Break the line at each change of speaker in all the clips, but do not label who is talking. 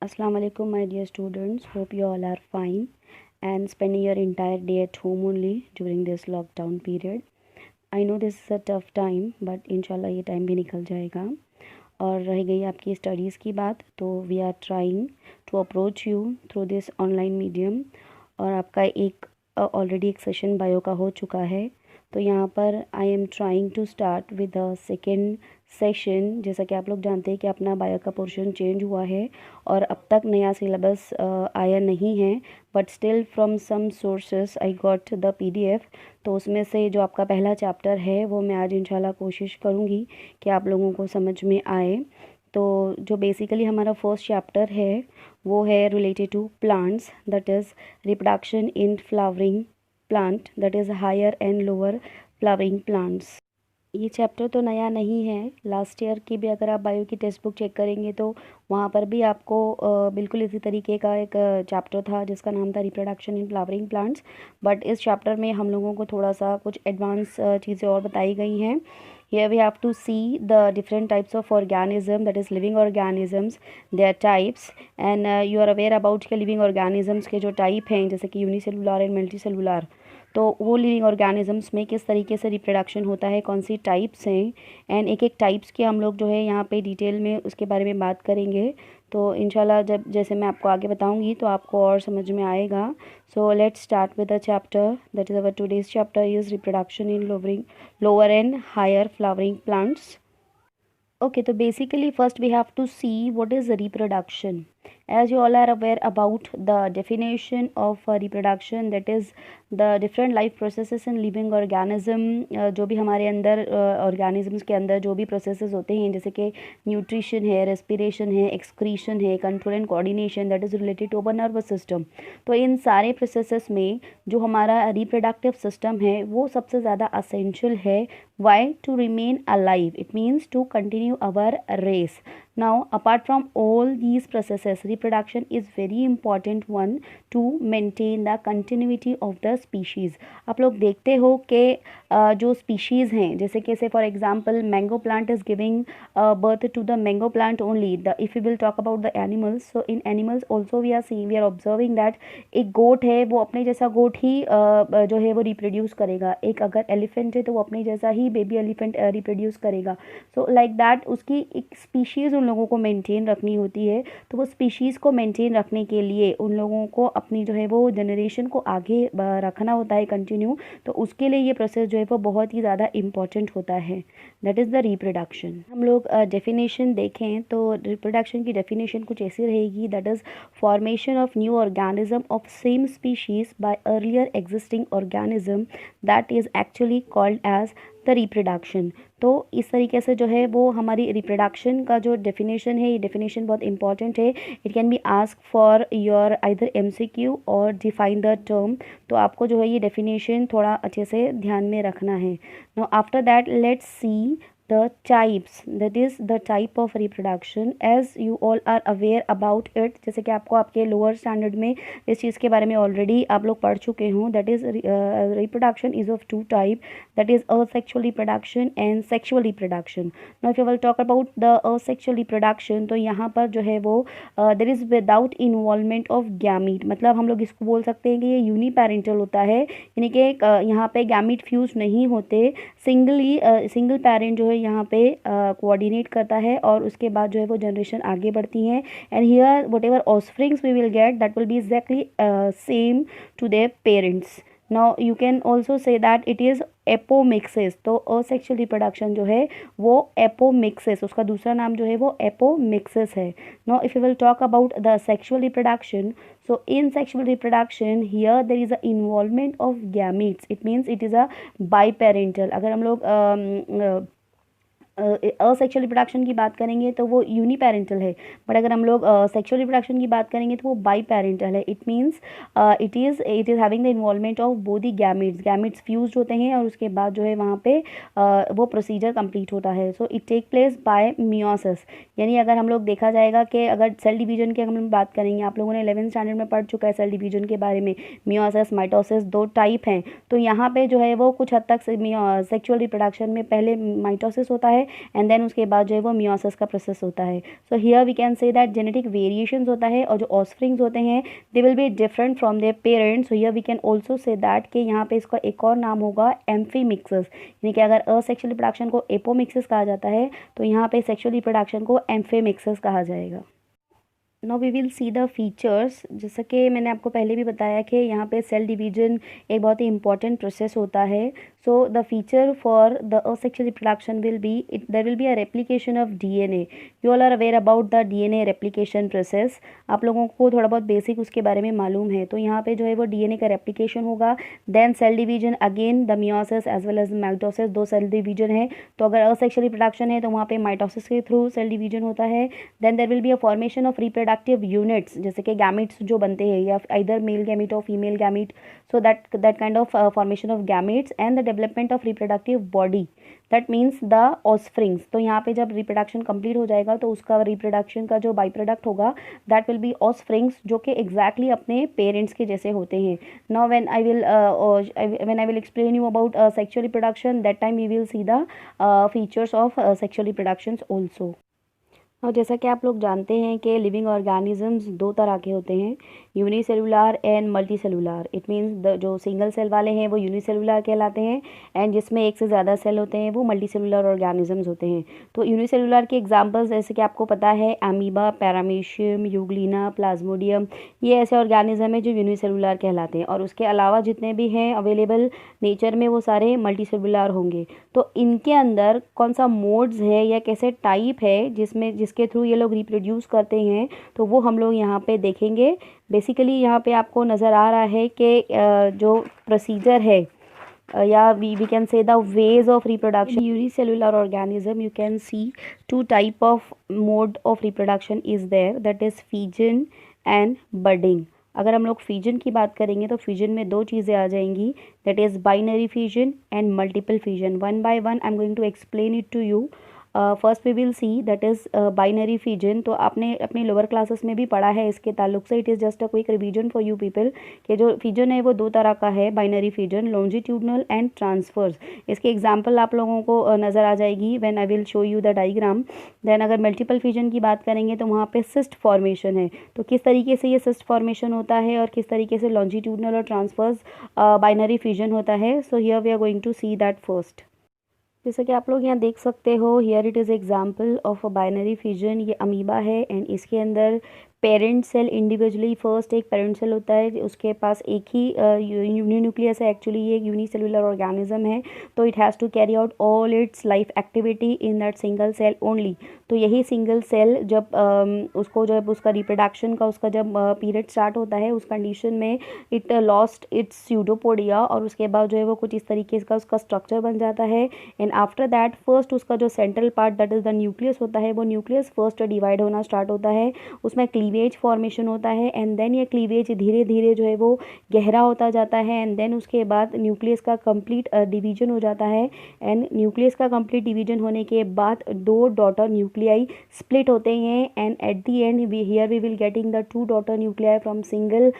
Assalamu alaikum, my dear students. Hope you all are fine and spending your entire day at home only during this lockdown period. I know this is a tough time, but इंशाल्लाह ये time भी निकल जाएगा। और रह गई आपकी studies की बात, तो we are trying to approach you through this online medium. और आपका एक ऑलरेडी एक सेशन बायो का हो चुका है, तो यहाँ पर I am trying to start with the second session. जैसा कि आप लोग जानते हैं कि अपना बायो का पोर्शन चेंज हुआ है और अब तक नया सिलेबस आया नहीं है, but still from some sources I got the PDF. तो उसमें से जो आपका पहला चैप्टर है वो मैं आज इंशाल्लाह कोशिश करूँगी कि आप लोगों को समझ में आए। तो जो बेसिकली हमारा फर्स्ट चैप्टर है वो है related to plants, that is reproduction in flowering plant, that is higher and lower flowering plants. ये चैप्टर तो नया नहीं है, लास्ट ईयर की भी अगर आप बायो की टेक्स्ट बुक चेक करेंगे तो वहाँ पर भी आपको बिल्कुल इसी तरीके का एक चैप्टर था जिसका नाम था reproduction in flowering plants. But इस चैप्टर में हम लोगों को थोड़ा सा कुछ एडवांस चीज़ें और बताई गई हैं। Here we have to see the different types of organism, that is living organisms, their types, and you are aware about के living organisms के जो type हैं जैसे कि यूनिसेलुलर एंड मल्टीसेलुलर। तो वो लिविंग ऑर्गेनिजम्स में किस तरीके से रिप्रोडक्शन होता है, कौन सी टाइप्स हैं, एंड एक एक टाइप्स के हम लोग जो है यहाँ पे डिटेल में उसके बारे में बात करेंगे। तो इंशाल्लाह जब जैसे मैं आपको आगे बताऊँगी तो आपको और समझ में आएगा। So let's start with the chapter, that is our today's chapter is reproduction in lower and higher flowering plants. Okay, so basically first we have to see what is reproduction. As you all are aware about the definition of reproduction, that is the different life processes in living organism। जो भी हमारे अंदर organisms के अंदर जो भी processes होते हैं जैसे कि nutrition है, respiration है, excretion है, control and coordination, that is related to our nervous system। तो इन सारे processes में जो हमारा reproductive system है वो सबसे ज़्यादा essential है। Why? To remain alive. It means to continue our race. Now, apart from all these processes, reproduction is very important one to maintain the continuity of the species। आप लोग देखते हो कि जो species हैं जैसे कि से for example mango plant is giving birth to the mango plant only। The if we will talk about the animals, so in animals also we are seeing, we are observing that एक गोट है वो अपने जैसा गोट ही जो है वो reproduce करेगा। एक अगर एलिफेंट है तो वो अपने जैसा ही बेबी एलिफेंट रिप्रोड्यूस करेगा। सो लाइक दैट उसकी एक स्पीशीज़ उन लोगों को मेंटेन रखनी होती है। तो वो स्पीशीज़ को मेंटेन रखने के लिए उन लोगों को अपनी जो है वो जनरेशन को आगे रखना होता है कंटिन्यू। तो उसके लिए ये प्रोसेस जो है वो बहुत ही ज़्यादा इम्पॉर्टेंट होता है, दैट इज़ द रिप्रोडक्शन। हम लोग डेफिनेशन देखें तो रिप्रोडक्शन की डेफिनेशन कुछ ऐसी रहेगी, that is formation of new organism of same species by earlier existing organism, that is actually called as the reproduction। तो इस तरीके से जो है वो हमारी रिप्रोडक्शन का जो डेफिनेशन है, ये डेफिनेशन बहुत इंपॉर्टेंट है। It can be ask for your either MCQ और डिफाइन द टर्म। तो आपको जो है ये डेफिनेशन थोड़ा अच्छे से ध्यान में रखना है। Now after that let's see the types, that is the type of reproduction, as you all are aware about it। जैसे कि आपको आपके लोअर स्टैंडर्ड में इस चीज़ के बारे में ऑलरेडी आप लोग पढ़ चुके हों। That is reproduction is of two type, that is asexual reproduction and sexual reproduction. Now if you will talk about the asexual reproduction, तो यहाँ पर जो है वो there is without involvement of gamete. मतलब हम लोग इसको बोल सकते हैं कि ये यूनिपेरेंटल होता है, यानी कि यहाँ पे गैमीट फ्यूज नहीं होते। सिंगल पेरेंट जो है यहाँ पे कोऑर्डिनेट करता है और उसके बाद जो है वो जनरेशन आगे बढ़ती हैं। And here whatever offsprings we will get that will be exactly same to their parents. Now you can also say that it is apomixis. तो असेक्सुअल रिप्रोडक्शन जो है वो एपोमिक्सिस, उसका दूसरा नाम जो है वो एपोमिक्सिस है। Now if you will talk about the sexual reproduction, so in sexual reproduction here there is a involvement of gametes, it means it is a biparental। अगर हम लोग असेक्सुअल रिप्रोडक्शन की बात करेंगे तो वो यूनिपेरेंटल है, बट अगर हम लोग सेक्सुअल रिप्रोडक्शन की बात करेंगे तो वो बाई पेरेंटल है। It means it is having the involvement of both the gametes fused होते हैं और उसके बाद जो है वहाँ पे वो प्रोसीजर कंप्लीट होता है। So it take place by meiosis, यानी अगर हम लोग देखा जाएगा कि अगर सेल डिवीजन की हम बात करेंगे, आप लोगों ने 11th स्टैंडर्ड में पढ़ चुका है सेल डिवीजन के बारे में। मियोसिस माइटोसिस दो टाइप हैं। तो यहाँ पे जो है वो कुछ हद तक सेक्सुअल रिप्रोडक्शन में पहले माइटोसिस होता है एंड देन उसके बाद जो है वो मियोसिस का प्रोसेस होता है. So here we can say that genetic variations होता है और जो ऑफस्प्रिंग्स होते हैं they will be different from their parents. So here we can also say that कि यहाँ पे इसका एक और नाम होगा एम्फीमिक्सिस. यानी कि अगर असेक्सुअल रिप्रोडक्शन को एपोमिक्सिस कहा जाता है तो यहाँ पे सेक्सुअल रिप्रोडक्शन को एम्फीमिक्सिस कहा जाएगा. Now we will see the features. जैसा कि मैंने आपको पहले भी बताया कि यहाँ पे सेल डिवीजन एक बहुत ही इंपॉर्टेंट प्रोसेस होता है. So the feature for the asexual reproduction will be there will be a replication of DNA. You all are aware about the DNA replication process. आप लोगों को थोड़ा बहुत बेसिक उसके बारे में मालूम है. तो यहाँ पे जो है वो डीएनए का रेप्लिकेशन होगा, then cell division, again the meiosis as well as mitosis. दो सेल डिवीजन है. तो अगर असेक्सुअल रिप्रोडक्शन है तो वहाँ पे माइटोसिस के थ्रू सेल डिवीजन होता है. Then there will be a formation of reproductive units, जैसे कि गैमेट्स जो बनते हैं या आइदर मेल गैमेट और female gamete. So that kind of formation of gametes and the development of reproductive body, that means the offsprings. तो यहाँ पे जब रिप्रोडक्शन कंप्लीट हो जाएगा तो उसका रिप्रोडक्शन का जो बाई प्रोडक्ट होगा दैट विल बी ऑस्प्रिंग्स, जो कि एग्जैक्टली अपने पेरेंट्स के जैसे होते हैं. Now when I will explain you about sexual reproduction, that time we will see the features of sexual reproductions also. और जैसा कि आप लोग जानते हैं कि लिविंग ऑर्गेनिजम्स दो तरह के होते हैं, unicellular and multi cellular. It means जो सिंगल सेल वाले हैं वो यूनिसेलुलर कहलाते हैं एंड जिसमें एक से ज़्यादा सेल होते हैं वो मल्टी सेलुलर ऑर्गेनिजम्स होते हैं. तो यूनिसेलुलर के एग्जांपल्स जैसे कि आपको पता है अमीबा, पैरामीशियम, यूग्लिना, प्लाज्मोडियम, ये ऐसे ऑर्गेनिज्म है जो यूनिसेलुलर कहलाते हैं. और उसके अलावा जितने भी हैं अवेलेबल नेचर में वो सारे मल्टी सेलुलर होंगे. तो इनके अंदर कौन सा मोड्स है या कैसे टाइप है जिसके थ्रू ये लोग रिप्रोड्यूस करते हैं, तो वो हम लोग यहाँ पे देखेंगे. बेसिकली यहाँ पे आपको नज़र आ रहा है कि जो प्रोसीजर है या we can say the ways of reproduction. Unicellular organism you can see two type of mode of reproduction is there, that is fission and budding. अगर हम लोग फ्यूजन की बात करेंगे तो फ्यूजन में दो चीज़ें आ जाएंगी, that is binary fusion and multiple fusion. One by one I am going to explain it to you. First we will see that is binary fusion. तो आपने अपनी लोअर क्लासेस में भी पढ़ा है इसके ताल्लुक से. It is just a quick revision for you people कि जो फ्यूजन है वो दो तरह का है. Binary fusion longitudinal and transverse. इसके एग्जांपल आप लोगों को नज़र आ जाएगी when I will show you the diagram. Then अगर मल्टीपल फ्यूजन की बात करेंगे तो वहाँ पे सिस्ट फॉर्मेशन है. तो किस तरीके से ये सिस्ट फॉर्मेशन होता है और किस तरीके से लॉन्जिट्यूडनल और ट्रांसफर्स बाइनरी फ्यूजन होता है. So here we are going to see that first. जैसा कि आप लोग यहाँ देख सकते हो, here it is example of a binary fusion. ये अमीबा है एंड इसके अंदर पेरेंट सेल इंडिविजुअली फर्स्ट एक पेरेंट सेल होता है, उसके पास एक ही न्यूक्लियस है. एक्चुअली ये एक यूनिसेलुलर ऑर्गेनिज्म है. तो it has to carry out all its life activity in that single cell only. तो यही सिंगल सेल जब जब उसका रिप्रोडक्शन का उसका जब पीरियड स्टार्ट होता है उस कंडीशन में इट लॉस्ट इट्स स्यूडोपोडिया और उसके बाद जो है वो कुछ इस तरीके का उसका स्ट्रक्चर बन जाता है. एंड आफ्टर दैट फर्स्ट उसका जो central part that is the nucleus होता है, वो न्यूक्लियस फर्स्ट डिवाइड होना स्टार्ट होता है. उसमें क्लीवेज फॉर्मेशन होता है एंड देन ये क्लीवेज धीरे धीरे जो है वो गहरा होता जाता है. एंड देन उसके बाद न्यूक्लियस का कंप्लीट डिवीजन हो जाता है. एंड न्यूक्लियस का कंप्लीट डिवीजन होने के बाद दो डॉटर न्यूक्लियाई स्प्लिट होते हैं. And at the end we will getting the two daughter nuclei from single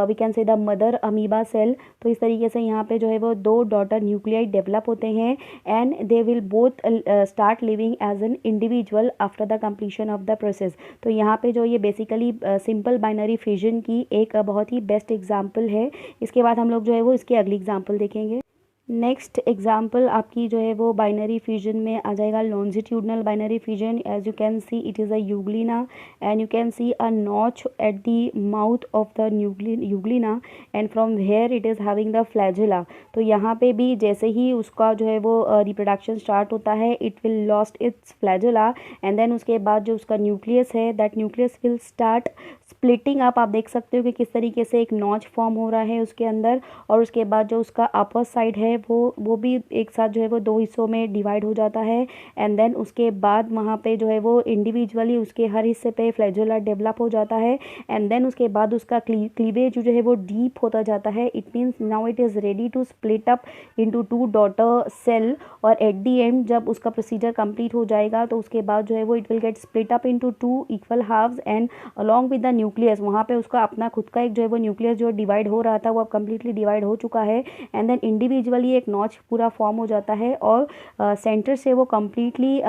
we can say the mother amoeba cell. तो इस तरीके से यहाँ पे जो है वो दो डॉटर न्यूक्लियाई डेवलप होते हैं and they will both start living as an individual after the completion of the process. तो यहाँ पे जो ये बेसिकली सिंपल बाइनरी फ्यूजन की एक बहुत ही बेस्ट एग्जाम्पल है. इसके बाद हम लोग जो है वो इसकी अगली एग्जाम्पल देखेंगे. नेक्स्ट एग्जाम्पल आपकी जो है वो बाइनरी फ्यूजन में आ जाएगा longitudinal binary fusion. As you can see it is a euglena and you can see a notch at the mouth of the euglena and from where it is having the flagella. तो यहाँ पे भी जैसे ही उसका जो है वो reproduction start होता है it will lost its flagella and then उसके बाद जो उसका न्यूक्लियस है that nucleus will start splitting up. आप देख सकते हो कि किस तरीके से एक नॉच फॉर्म हो रहा है उसके अंदर. और उसके बाद जो उसका अपर साइड है वो भी एक साथ जो है वो दो हिस्सों में डिवाइड हो जाता है. एंड देन उसके बाद वहाँ पे जो है वो इंडिविजुअली उसके हर हिस्से पे फ्लैजुला डेवलप हो जाता है. एंड देन उसके बाद उसका क्लीवेज जो है वो डीप होता जाता है. It means now it is ready to split up into two daughter cell. और एट दी एंड जब उसका प्रोसीजर कंप्लीट हो जाएगा तो उसके बाद जो है वो it will get split up into two equal halfs and along with the nucleus. वहाँ पे उसका अपना खुद का एक जो है वो न्यूक्लियस जो डिवाइड हो रहा था वो अब कम्प्लीटली डिवाइड हो चुका है. एंड देन इंडिविजुअली इंडिविजुअली एक नॉच पूरा फॉर्म हो जाता है और सेंटर से वो कम्प्लीटली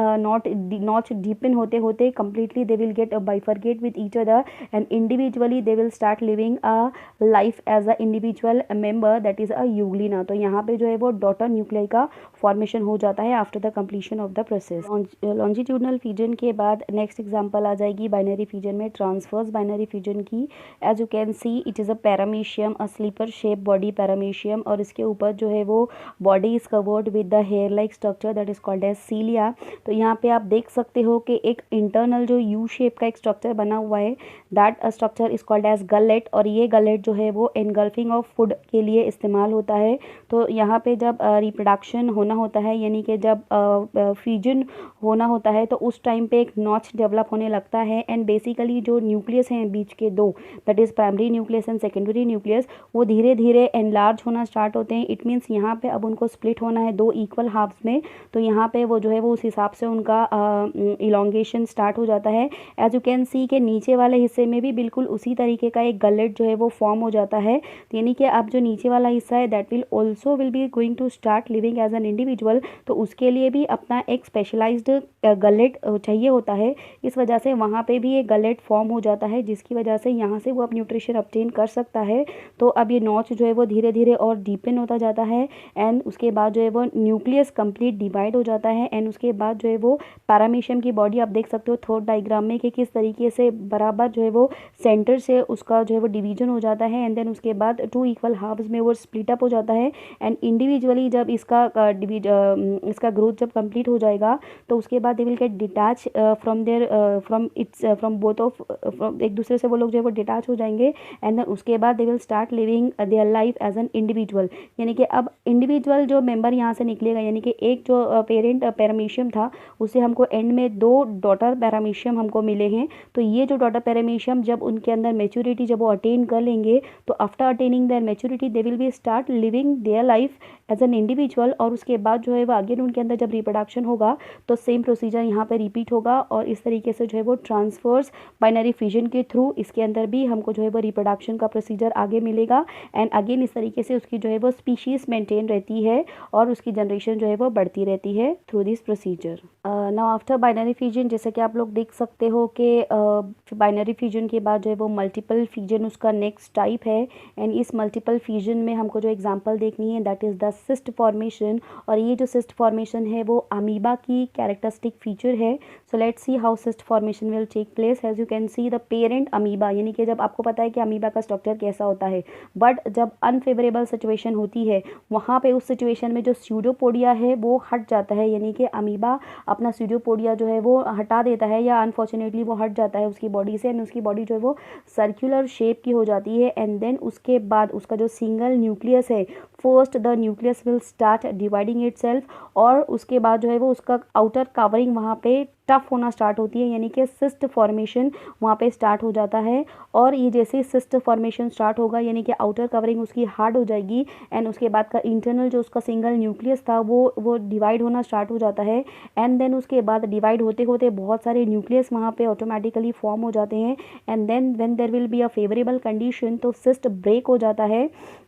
नॉच डीपन होते होते completely they will get bifurcate with each other and individually they will start living a life as a individual member, that is a euglena. तो यहाँ पे जो है वो डॉटर न्यूक्लियाई का फॉर्मेशन हो जाता है after the completion of the process. Longitudinal fusion के बाद नेक्स्ट एग्जांपल आ जाएगी बाइनरी फ्यूजन में ट्रांसवर्स बाइनरी फ्यूजन की। As you can see it is a paramecium, a slipper shape body paramecium, और इसके ऊपर जो है वो body is covered with the hair like structure that is called as cilia. तो यहाँ पे आप देख सकते हो कि एक इंटरनल जो यू शेप का एक स्ट्रक्चर बना हुआ है, that structure is called as gullet, और ये गलेट जो है वो एनगल्फिंग ऑफ फूड के लिए इस्तेमाल होता है। तो यहाँ पे जब रिप्रोडक्शन होना होता है, यानी कि जब फ्यूजन होना होता है, तो उस टाइम पे एक नॉच डेवलप होने लगता है एंड बेसिकली जो न्यूक्लियस हैं बीच के दो, that is primary nucleus and secondary nucleus, वो धीरे धीरे एनलार्ज होना स्टार्ट होते हैं। इट मीन्स यहाँ पे अब उनको स्प्लिट होना है दो इक्वल हाफ्स में, तो यहाँ पे वो जो है वो उस हिसाब से उनका इलोंगेशन स्टार्ट हो जाता है। एज यू कैन सी के नीचे वाले हिस्से में भी बिल्कुल उसी तरीके का एक गलेट जो है वो फॉर्म हो जाता है, यानी कि अब जो नीचे वाला हिस्सा है that will be going to start living as an individual, तो उसके लिए भी अपना एक स्पेशलाइज्ड गलेट चाहिए होता है। इस वजह से वहाँ पे भी एक गलेट फॉर्म हो जाता है, जिसकी वजह से यहाँ से वो अब न्यूट्रिशन ऑब्टेन कर सकता है। तो अब ये नॉच जो है वो धीरे धीरे और डीपन होता जाता है एंड उसके बाद जो है वो न्यूक्लियस कंप्लीट डिवाइड हो जाता है एंड उसके बाद जो है वो पैरामीशियम की बॉडी आप देख सकते हो थर्ड डायग्राम में कि किस तरीके से बराबर जो है वो सेंटर से उसका जो है वो डिवीजन हो जाता है एंड देन उसके बाद टू इक्वल हाफ्स में वो स्प्लिट अप हो जाता है एंड इंडिविजुअली जब इसका ग्रोथ जब कंप्लीट हो जाएगा तो उसके बाद they will gate detach from both of एक दूसरे से वो लोग जो है वो डिटैच हो जाएंगे एंड देन उसके बाद they will start living their life as an individual. यानी कि अब इंडिविजुअल जो मेंबर यहाँ से निकलेगा, यानी कि एक जो पेरेंट पैरामीशियम था उससे हमको एंड में दो डॉटर पैरामीशियम हमको मिले हैं। तो ये जो डॉटर पैरामीशियम जब उनके अंदर मेच्योरिटी जब वो अटेन कर लेंगे तो after attaining their maturity they will be start living their life as an individual, और उसके बाद जो है वो अगेन उनके अंदर जब रिप्रोडक्शन होगा तो सेम प्रोसीजर यहाँ पे रिपीट होगा और इस तरीके से जो है वो ट्रांसफर्स बाइनरी फ्यूजन के थ्रू इसके अंदर भी हमको जो है वो रिप्रोडक्शन का प्रोसीजर आगे मिलेगा एंड अगेन इस तरीके से उसकी जो है वो स्पीशीज मेंटेन रहती है और उसकी जनरेशन जो है वो बढ़ती रहती है through this procedure. Now after binary fusion जैसे कि आप लोग देख सकते हो कि बाइनरी फ्यूजन के बाद जो है वो मल्टीपल फ्यूजन उसका नेक्स्ट टाइप है एंड इस मल्टीपल फ्यूजन में हमको जो एग्जांपल देखनी है that is the cyst formation, और ये जो सिस्ट फॉर्मेशन है वो अमीबा की कैरेक्टरिस्टिक फीचर है। So let's see how cyst formation will take place. As you can see the parent amoeba, यानी कि जब आपको पता है कि अमीबा का स्ट्रक्चर कैसा होता है, बट जब अनफेवरेबल सिचुएशन होती है वहाँ पे उस सिचुएशन में जो स्यूडोपोडिया है वो हट जाता है, यानी कि अमीबा अपना स्यूडोपोडिया जो है वो हटा देता है या अनफॉर्चुनेटली वो हट जाता है उसकी बॉडी से एंड उसकी बॉडी जो है वो सर्कुलर शेप की हो जाती है एंड देन उसके बाद उसका जो सिंगल न्यूक्लियस है first the nucleus will start dividing itself, और उसके बाद जो है वो उसका आउटर कवरिंग वहाँ पे टफ होना स्टार्ट होती है, यानी कि सिस्ट फॉर्मेशन वहाँ पे स्टार्ट हो जाता है। और ये जैसे सिस्ट फॉर्मेशन स्टार्ट होगा यानी कि आउटर कवरिंग उसकी हार्ड हो जाएगी एंड उसके बाद का इंटरनल जो उसका सिंगल न्यूक्लियस था वो डिवाइड होना स्टार्ट हो जाता है एंड देन उसके बाद डिवाइड होते होते बहुत सारे न्यूक्लियस वहाँ पे ऑटोमेटिकली फॉर्म हो जाते हैं and then when there will be a favourable condition तो सिस्ट ब्रेक हो जाता है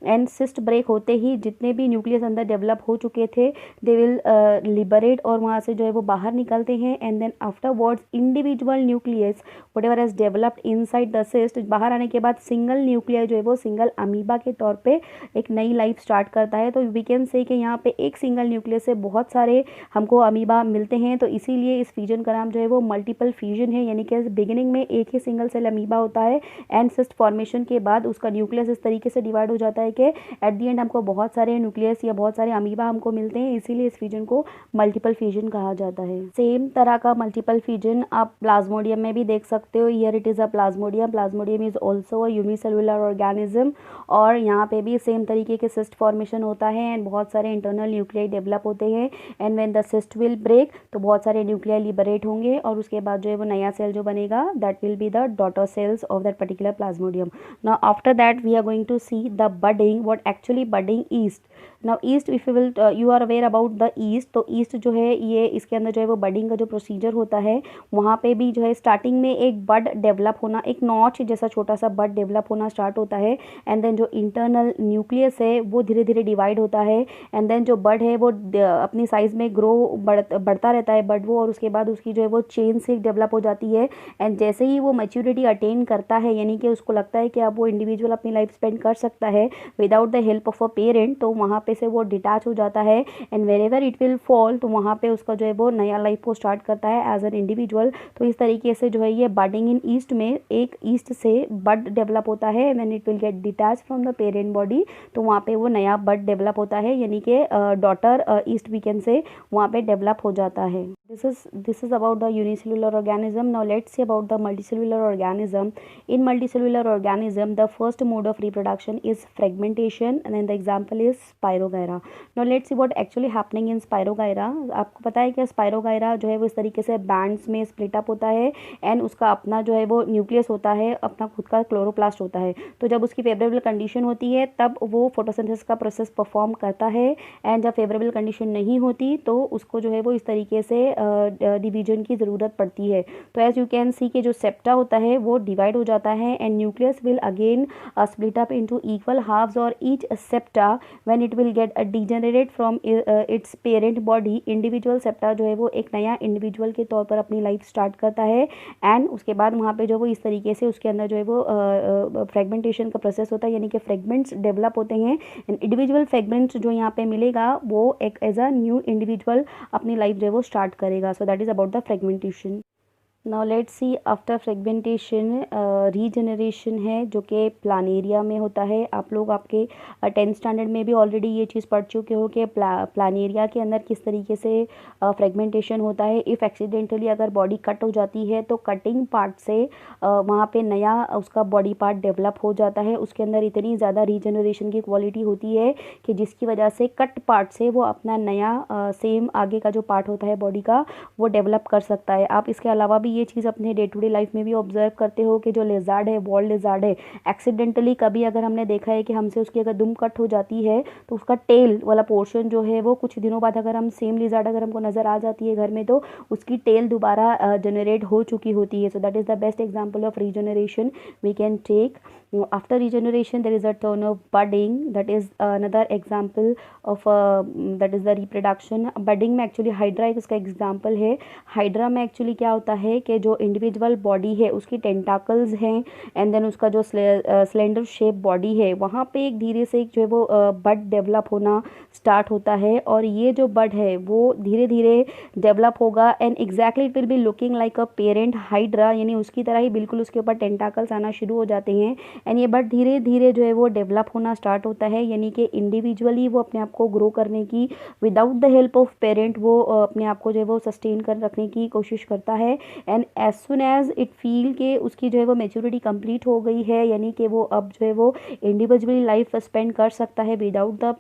एंड सिस्ट ब्रेक होते ही जितने भी न्यूक्लियस अंदर डेवलप हो चुके थे दे विल लिबरेट और वहाँ से जो है वो बाहर निकलते हैं and then afterwards individual nucleus whatever has developed inside the cyst बाहर आने के बाद सिंगल न्यूक्लियर जो है वो सिंगल अमीबा के तौर पे एक नई लाइफ स्टार्ट करता है। तो वी कैन से कि यहाँ पे एक सिंगल न्यूक्लियस से बहुत सारे हमको अमीबा मिलते हैं, तो इसीलिए इस फ्यूजन का नाम जो है वो मल्टीपल फ्यूजन है, यानी कि बिगिनिंग में एक ही सिंगल सेल अमीबा होता है एंड सिस्ट फॉर्मेशन के बाद उसका न्यूक्लियस इस तरीके से डिवाइड हो जाता है कि एट दी एंड हमको बहुत सारे न्यूक्लियस या बहुत सारे अमीबा हमको मिलते हैं, इसीलिए इस फ्यूजन को मल्टीपल फ्यूजन कहा जाता है। सेम तरह का मल्टीपल फ्यूजन आप प्लाज्मोडियम में भी देख सकते हो। Here it is a Plasmodium. Plasmodium is also a unicellular organism और यहाँ पे भी सेम तरीके के सिस्ट फॉर्मेशन होता है एंड बहुत सारे इंटरनल न्यूक्लियाई डेवलप होते हैं and when the cyst will break तो बहुत सारे न्यूक्लियाई लिबरेट होंगे और उसके बाद जो है वो नया सेल जो बनेगा that will be the daughter cells of that particular plasmodium. Now after that we are going to see the budding, what actually budding yeast. Now yeast if you will you are aware about the yeast, तो yeast जो है ये इसके अंदर जो है वो budding का जो प्रोसीजर मेजर होता है वहाँ पे भी जो है स्टार्टिंग में एक बड डेवलप होना, एक नॉच जैसा छोटा सा बड डेवलप होना स्टार्ट होता है। एंड देन जो इंटरनल न्यूक्लियस है वो धीरे धीरे डिवाइड होता है। एंड देन जो बड है वो अपनी साइज़ में ग्रो बढ़ता रहता है बड वो, और उसके बाद उसकी जो है वो चेन से डेवलप हो जाती है। एंड जैसे ही वो मैच्योरिटी अटेन करता है, यानी कि उसको लगता है कि अब वो इंडिविजुअल अपनी लाइफ स्पेंड कर सकता है without the help of a parent, तो वहाँ पे से वो डिटैच हो जाता है। And wherever it will fall, तो वहाँ पे उसका जो है वो नया लाइफ को स्टार्ट करता है एज एन इंडिविजुअल। तो इस तरीके से जो है ये बडिंग इन ईस्ट में एक ईस्ट से बड डेवलप होता है when it will gate detach from the parent body, तो वहाँ पे वो नया बड डेवलप होता है, यानी कि डॉटर ईस्ट वीकेंड से वहाँ पे डेवलप हो जाता है। This is about the unicellular organism. Now let's see about the multicellular organism. In multicellular organism, the first mode of reproduction is fragmentation, and then the example is Spirogyra. Now let's see what actually happening in Spirogyra. आपको पता है कि Spirogyra जो है वो इस तरीके से बैंड्स में स्प्लिट अप होता है एंड उसका अपना जो है वो न्यूक्लियस होता है, अपना खुद का क्लोरोप्लास्ट होता है। तो जब उसकी फेवरेबल कंडीशन होती है तब वो फोटोसिंथेसिस का प्रोसेस परफॉर्म करता है, एंड जब फेवरेबल कंडीशन नहीं होती तो उसको जो है वो इस तरीके से डिवीजन की ज़रूरत पड़ती है। तो एज यू कैन सी कि जो सेप्टा होता है वो डिवाइड हो जाता है and nucleus will again split up into equal halves, और each septa when it will get degenerate from its parent body, individual septa जो है वो एक नया इंडिविजुअल के तौर पर अपनी लाइफ स्टार्ट करता है। एंड उसके बाद वहाँ पे जो वो इस तरीके से उसके अंदर जो है वो फ्रेगमेंटेशन का प्रोसेस होता है, यानी कि फ्रेगमेंट्स डेवलप होते हैं एंड इंडिविजुअल फ्रेगमेंट्स जो यहाँ पे मिलेगा वो एक एज अ न्यू इंडिविजुअल अपनी लाइफ जो है वो स्टार्ट करेगा। So that is about the fragmentation. Now let's see after fragmentation regeneration है जो कि प्लानेरिया में होता है। आप लोग आपके 10th स्टैंडर्ड में भी ऑलरेडी ये चीज़ पढ़ चुके हो कि प्लानेरिया के अंदर किस तरीके से फ्रेगमेंटेशन होता है। इफ़ एक्सीडेंटली अगर बॉडी कट हो जाती है तो कटिंग पार्ट से वहाँ पे नया उसका बॉडी पार्ट डेवलप हो जाता है। उसके अंदर इतनी ज़्यादा रीजनरेशन की क्वालिटी होती है कि जिसकी वजह से कट पार्ट से वो अपना नया सेम आगे का जो पार्ट होता है बॉडी का वो डेवलप कर सकता है। आप इसके अलावा भी ये चीज़ अपने डे टू डे लाइफ में भी ऑब्जर्व करते हो कि जो लेज़ार्ड है, वॉल्ड लेज़ार्ड है, एक्सीडेंटली कभी अगर हमने देखा है कि हमसे उसकी अगर दुम कट हो जाती है तो उसका टेल वाला पोर्शन जो है वो कुछ दिनों बाद अगर हम सेम लेज़ार्ड अगर हमको नज़र आ जाती है घर में तो उसकी टेल दोबारा जनरेट हो चुकी होती है। So that is the best example of regeneration we can take. After regeneration there is a turn of budding, that is another example of that is the reproduction. budding में actually hydra एक उसका example है। Hydra में actually क्या होता है कि जो इंडिविजुअल बॉडी है उसकी टेंटाकल्स हैं एंड देन उसका जो स्लेंडर शेप बॉडी है वहाँ पे एक धीरे से एक जो है वो बड डेवलप होना स्टार्ट होता है, और ये जो बड है वो धीरे धीरे डेवलप होगा and exactly it will be looking like a parent hydra, यानी उसकी तरह ही बिल्कुल उसके ऊपर टेंटाकल्स आना शुरू हो जाते हैं। एंड ये बड धीरे धीरे जो है वो डेवलप होना स्टार्ट होता है, यानी कि इंडिविजुअली वो अपने आप को ग्रो करने की without the help of parent वो अपने आप को जो है वो सस्टेन कर रखने की कोशिश करता है। And as soon as it feel के उसकी जो है वो मेच्योरिटी कंप्लीट हो गई है, यानी कि वो अब जो है वो इंडिविजुअली लाइफ स्पेंड कर सकता है without the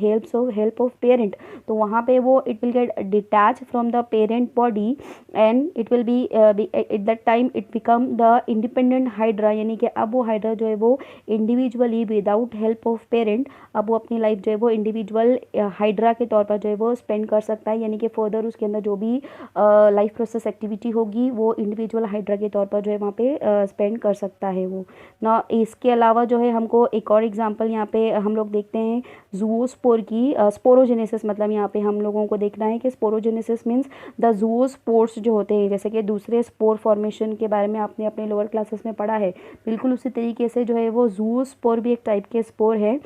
help of parent, तो वहाँ पे वो it will gate detach from the parent body and it will be at that time it become the independent hydra, यानी कि अब वो हाइड्रा जो है वो individually without help of parent अब वो अपनी लाइफ जो है वो इंडिविजुअल हाइड्रा के तौर पर जो है वो स्पेंड कर सकता है, यानी कि फर्दर उसके अंदर जो भी लाइफ प्रोसेस एक्टिविटी होगी वो इंडिविजुअल हाइड्रा के तौर पर जो है वहाँ पे स्पेंड कर सकता है वो ना। इसके अलावा जो है हमको एक और एग्जांपल यहाँ पे हम लोग देखते हैं जूओस्पोर की। स्पोरोजेनेसिस मतलब यहाँ पे हम लोगों को देखना है कि स्पोरोजेनेसिस मीन्स द जूओस्पोर्स जो होते हैं, जैसे कि दूसरे स्पोर फॉर्मेशन के बारे में आपने अपने लोअर क्लासेस में पढ़ा है, बिल्कुल उसी तरीके से जो है वो जूओस्पोर भी एक टाइप के स्पोर है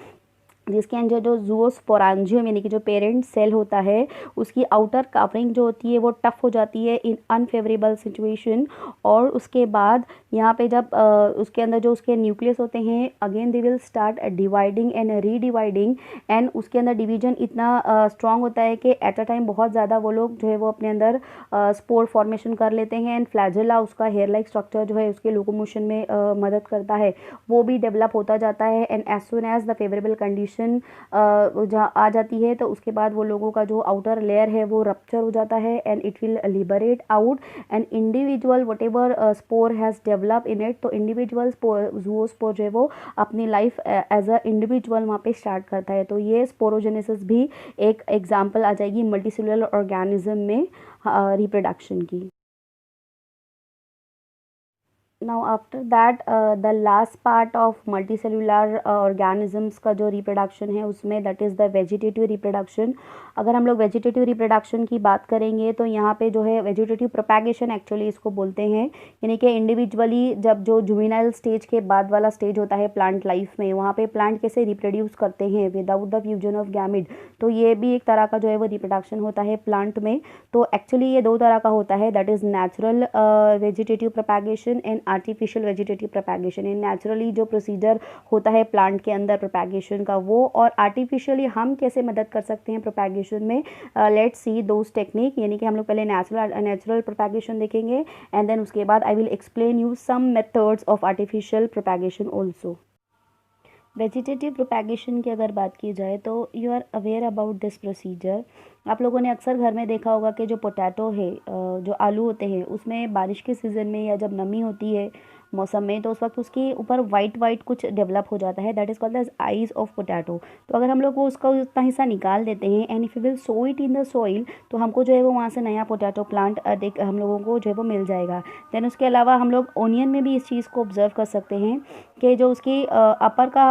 जिसके अंदर जो जूओस्पोरांजियम यानी कि जो पेरेंट सेल होता है उसकी आउटर कवरिंग जो होती है वो टफ हो जाती है इन अनफेवरेबल सिचुएशन, और उसके बाद यहाँ पे जब उसके अंदर जो उसके न्यूक्लियस होते हैं again they will start dividing and redividing, and उसके अंदर डिवीजन इतना स्ट्रॉन्ग होता है कि एट अ टाइम बहुत ज़्यादा वो लोग जो है वो अपने अंदर स्पोर फॉर्मेशन कर लेते हैं एंड फ्लैजेला उसका हेयर लाइक स्ट्रक्चर जो है उसके लोकोमोशन में मदद करता है वो भी डेवलप होता जाता है। And as soon as the favourable condition जहाँ आ जाती है तो उसके बाद वो लोगों का जो आउटर लेयर है वो रप्चर हो जाता है and it will liberate out and individual what ever spore has develop in it, तो इंडिविजुअल जूओस्पोर जो है वो अपनी लाइफ एज अ इंडिविजुअल वहाँ पे स्टार्ट करता है। तो ये स्पोरोजेनेसिस भी एक एग्जाम्पल आ जाएगी मल्टीसेलुलर ऑर्गेनिज्म में रिप्रोडक्शन की। Now after that the last part of multicellular organisms का जो रिप्रोडक्शन है उसमें that is the vegetative reproduction. अगर हम लोग वेजिटेटिव रिप्रोडक्शन की बात करेंगे तो यहाँ पे जो है वेजिटेटिव प्रोपैगेशन एक्चुअली इसको बोलते हैं, यानी कि इंडिविजुअली जब जो जुवेनाइल स्टेज के बाद वाला स्टेज होता है प्लांट लाइफ में, वहाँ पे प्लांट कैसे रिप्रोड्यूस करते हैं विदाउट द फ्यूजन ऑफ गैमिड, तो ये भी एक तरह का जो है वो रिप्रोडक्शन होता है प्लांट में। तो एक्चुअली ये दो तरह का होता है, that is natural vegetative propagation and artificial vegetative propagation. In naturally जो प्रोसीजर होता है प्लांट के अंदर प्रोपैगेशन का वो, और आर्टिफिशियली हम कैसे मदद कर सकते हैं प्रोपैगेशन में। लेट्स सी दोज टेक्निक, यानी कि हम लोग पहले नेचुरल प्रोपैगेशन देखेंगे एंड देन उसके बाद I will explain you some methods of artificial propagation also. Vegetative propagation की अगर बात की जाए तो you are aware about this procedure. आप लोगों ने अक्सर घर में देखा होगा कि जो पोटैटो है, जो आलू होते हैं, उसमें बारिश के सीज़न में या जब नमी होती है मौसम में, तो उस वक्त उसके ऊपर वाइट वाइट कुछ डेवलप हो जाता है, that is called as eyes of potato. तो अगर हम लोग वो उसका उतना हिस्सा निकाल देते हैं and if you will so it in the soil, तो हमको जो है वो वहाँ से नया पोटैटो प्लांट देख हम लोगों को जो है वो मिल जाएगा। देन उसके अलावा हम लोग ओनियन में भी इस चीज़ को ऑब्जर्व कर सकते हैं कि जो उसकी अपर का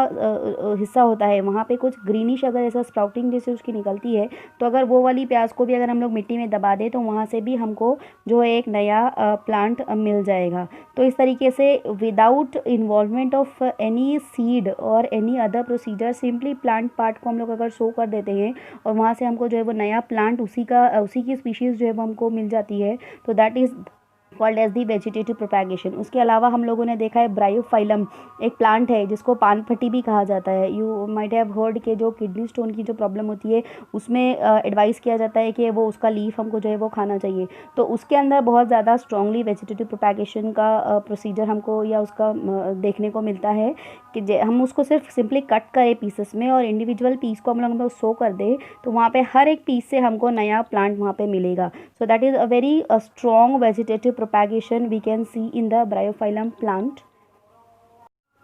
हिस्सा होता है वहाँ पे कुछ ग्रीनिश अगर ऐसा स्प्राउटिंग जैसे उसकी निकलती है, तो अगर वो वाली प्याज को भी अगर हम लोग मिट्टी में दबा दें तो वहाँ से भी हमको जो है एक नया प्लांट मिल जाएगा। तो इस तरीके से without involvement of any seed और any other procedure, simply plant part को हम लोग अगर शो कर देते हैं और वहाँ से हमको जो है वो नया प्लांट उसी की स्पीशीज़ जो है वो हमको मिल जाती है, तो that is called as the vegetative propagation. उसके अलावा हम लोगों ने देखा है ब्रायोफाइलम एक प्लांट है जिसको पान फटी भी कहा जाता है। यू माइट हैव हर्ड के जो किडनी स्टोन की जो प्रॉब्लम होती है उसमें एडवाइस किया जाता है कि वो उसका लीफ हमको जो है वो खाना चाहिए। तो उसके अंदर बहुत ज़्यादा स्ट्रांगली वेजिटेटिव प्रोपैगेशन का प्रोसीजर हमको या उसका देखने को मिलता है कि हम उसको सिर्फ सिंपली कट करें पीसेस में और इंडिविजुअल पीस को हम लोग शो कर दें, तो वहाँ पे हर एक पीस से हमको नया प्लांट वहाँ पे मिलेगा। So that is a very strong vegetative propagation we can see in the bryophyllum plant.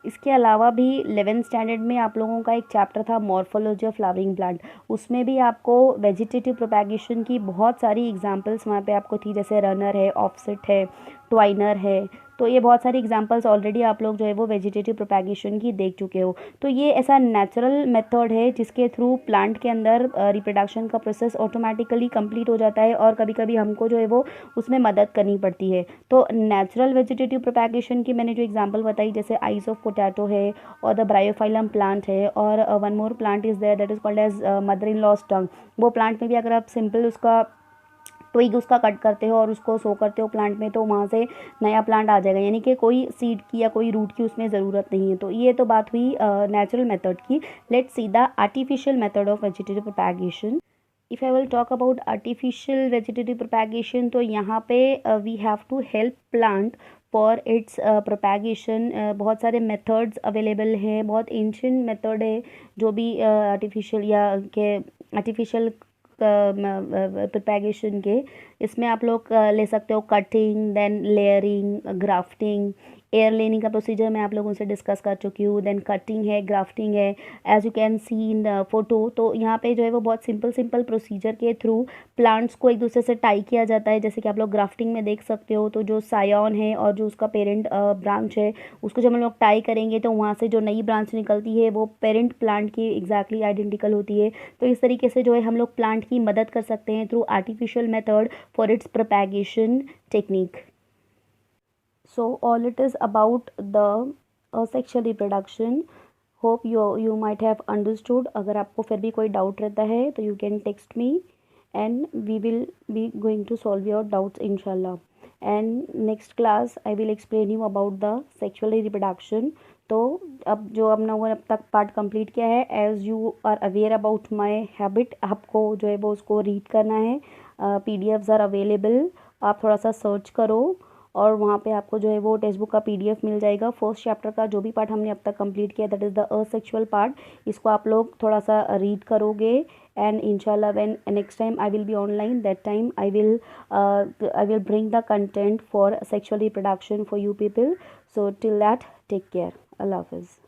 इसके अलावा भी 11th स्टैंडर्ड में आप लोगों का एक चैप्टर था मॉर्फोलॉजी ऑफ फ्लावरिंग प्लांट, उसमें भी आपको वेजिटेटिव प्रोपैगेशन की बहुत सारी एग्जांपल्स वहाँ पे आपको थी, जैसे रनर है, ऑफसेट है, ट्वाइनर है। तो ये बहुत सारी एग्जांपल्स ऑलरेडी आप लोग जो है वो वेजिटेटिव प्रोपैगेशन की देख चुके हो। तो ये ऐसा नेचुरल मेथड है जिसके थ्रू प्लांट के अंदर रिप्रोडक्शन का प्रोसेस ऑटोमेटिकली कंप्लीट हो जाता है और कभी कभी हमको जो है वो उसमें मदद करनी पड़ती है। तो नेचुरल वेजिटेटिव प्रोपैगेशन की मैंने जो एग्जांपल बताई, जैसे आइज ऑफ पोटैटो है और द ब्रायोफाइलम प्लांट है, और one more plant is there that is called as mother in law's tongue. वो प्लांट में भी अगर आप सिंपल उसका ट्विग उसका कट करते हो और उसको सो करते हो प्लांट में, तो वहाँ से नया प्लांट आ जाएगा, यानी कि कोई सीड की या कोई रूट की उसमें ज़रूरत नहीं है। तो ये तो बात हुई नेचुरल मेथड की। Let's see the artificial method of vegetative propagation. If I will talk about artificial vegetative propagation, तो यहाँ पे we have to help plant for its propagation. बहुत सारे मेथड्स अवेलेबल हैं, बहुत एंशिएंट मेथड है जो भी आर्टिफिशियल या के आर्टिफिशियल प्रोपैगेशन के। इसमें आप लोग ले सकते हो cutting, then layering, grafting, air layering का प्रोसीजर मैं आप लोगों से डिस्कस कर चुकी हूँ, देन कटिंग है, ग्राफ्टिंग है, as you can see in photo. तो यहाँ पे जो है वो बहुत सिंपल सिंपल प्रोसीजर के थ्रू प्लांट्स को एक दूसरे से टाई किया जाता है। जैसे कि आप लोग ग्राफ्टिंग में देख सकते हो, तो जो सायॉन है और जो उसका पेरेंट ब्रांच है उसको जब हम लोग टाई करेंगे तो वहाँ से जो नई ब्रांच निकलती है वो पेरेंट प्लांट की एग्जैक्टली आइडेंटिकल होती है। तो इस तरीके से जो है हम लोग प्लांट की मदद कर सकते हैं through artificial method for its propagation technique. So all it is about the sexual reproduction. Hope you might have understood. अगर आपको फिर भी कोई डाउट रहता है तो you can text me and we will be going to solve your doubts inshallah. And next class I will explain you about the sexual reproduction. तो अब जो हम लोगों ने अब तक पार्ट कंप्लीट किया है, as you are aware about my habit, आपको जो है वो उसको रीड करना है। PDFs आर अवेलेबल, आप थोड़ा सा सर्च करो और वहाँ पे आपको जो है वो टेक्स्ट बुक का PDF मिल जाएगा। फर्स्ट चैप्टर का जो भी पार्ट हमने अब तक कंप्लीट किया that is the asexual part, इसको आप लोग थोड़ा सा रीड करोगे एंड इंशाल्लाह when next time I will be online that time I will bring the content for sexual reproduction for you people. So till that take care, अल्लाह हाफिज़।